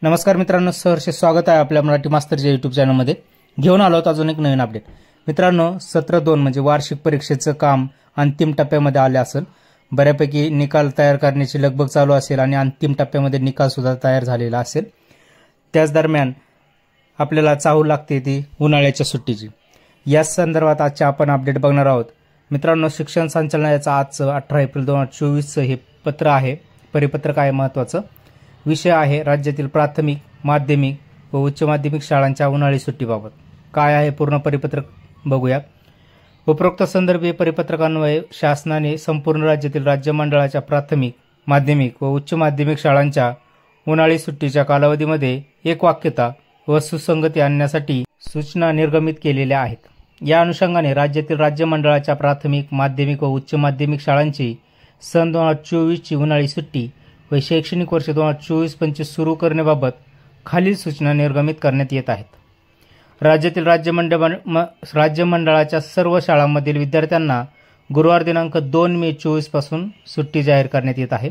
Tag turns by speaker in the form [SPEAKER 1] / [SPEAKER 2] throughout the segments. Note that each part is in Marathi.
[SPEAKER 1] नमस्कार मित्रांनो, सहर्ष स्वागत आहे आपल्या मराठी मास्तरच्या यूट्यूब चॅनलमध्ये. घेऊन आलो आहोत अजून एक नवीन अपडेट. मित्रांनो, सत्र 2 म्हणजे वार्षिक परीक्षेचं काम अंतिम टप्प्यामध्ये आले असेल. बऱ्यापैकी निकाल तयार करण्याची लगबग चालू असेल आणि अंतिम टप्प्यामध्ये निकाल सुद्धा तयार झालेला असेल. त्याच दरम्यान आपल्याला चाहूल लागते ती उन्हाळ्याच्या सुट्टीची. या संदर्भात आजचे आपण अपडेट बघणार आहोत. मित्रांनो, शिक्षण संचालनालयाचं आजचं 18 एप्रिल 2024 हे पत्र आहे, परिपत्रक आहे. महत्त्वाचं विषय आहे राज्यातील प्राथमिक, माध्यमिक व उच्च माध्यमिक शाळांच्या उन्हाळी सुट्टीबाबत. काय आहे पूर्ण परिपत्रक बघूया. उपरोक्त संदर्भीय परिपत्रकान्वये शासनाने संपूर्ण राज्यातील राज्य मंडळाच्या प्राथमिक, माध्यमिक व उच्च माध्यमिक शाळांच्या उन्हाळी सुट्टीच्या कालावधीमध्ये एकवाक्यता व सुसंगती आणण्यासाठी सूचना निर्गमित केलेल्या आहेत. या अनुषंगाने राज्यातील राज्य मंडळाच्या प्राथमिक, माध्यमिक व उच्च माध्यमिक शाळांची सन 2024 ची उन्हाळी सुट्टी व शैक्षणिक वर्ष 2024-25 सुरू करण्याबाबत खालील सूचना निर्गमित करण्यात येत आहेत. राज्यातील राज्य मंडळाच्या सर्व शाळांमधील विद्यार्थ्यांना गुरुवार दिनांक 2 मे 2024 पासून सुट्टी जाहीर करण्यात येत आहे.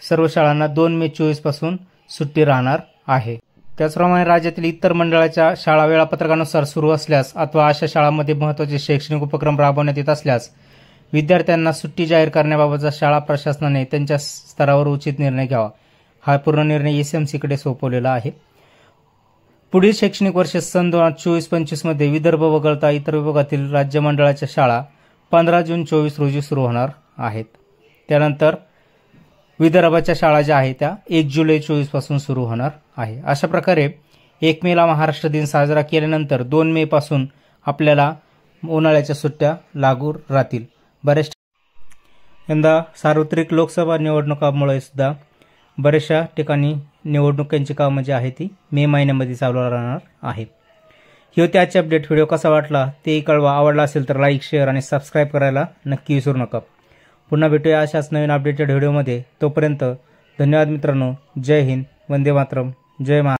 [SPEAKER 1] सर्व शाळांना 2 मे 2024 पासून सुट्टी राहणार आहे. त्याचप्रमाणे राज्यातील इतर मंडळाच्या शाळा वेळापत्रकानुसार सुरू असल्यास अथवा अशा शाळांमध्ये महत्त्वाचे शैक्षणिक उपक्रम राबवण्यात येत असल्यास विद्यार्थ्यांना सुट्टी जाहीर करण्याबाबतचा शाळा प्रशासनाने त्यांच्या स्तरावर उचित निर्णय घ्यावा. हा पूर्ण निर्णय SMCकडे सोपवलेला आहे. पुढील शैक्षणिक वर्ष सन 2024-25 मध्ये विदर्भ वगळता इतर विभागातील राज्य मंडळाच्या शाळा 15 जून 2024 रोजी सुरू होणार आहेत. त्यानंतर विदर्भाच्या शाळा ज्या आहेत त्या 1 जुलै 2024 पासून सुरू होणार आहे. अशा प्रकारे 1 मेला महाराष्ट्र दिन साजरा केल्यानंतर 2 मे पासून आपल्याला उन्हाळ्याच्या सुट्ट्या लागू राहतील. बरेच यंदा सार्वत्रिक लोकसभा निवडणुकामुळे सुद्धा बऱ्याचशा ठिकाणी निवडणुकांची कामं जी आहे ती मे महिन्यामध्ये चालू राहणार आहे. ही होती आजची अपडेट. व्हिडिओ कसा वाटला तेही कळवा. आवडला असेल तर लाईक, शेअर आणि सबस्क्राईब करायला नक्की विसरू नका. पुन्हा भेटूया अशाच नवीन अपडेटेड व्हिडिओमध्ये. तोपर्यंत धन्यवाद मित्रांनो. जय हिंद, वंदे मातरम, जय महाराष्ट्र.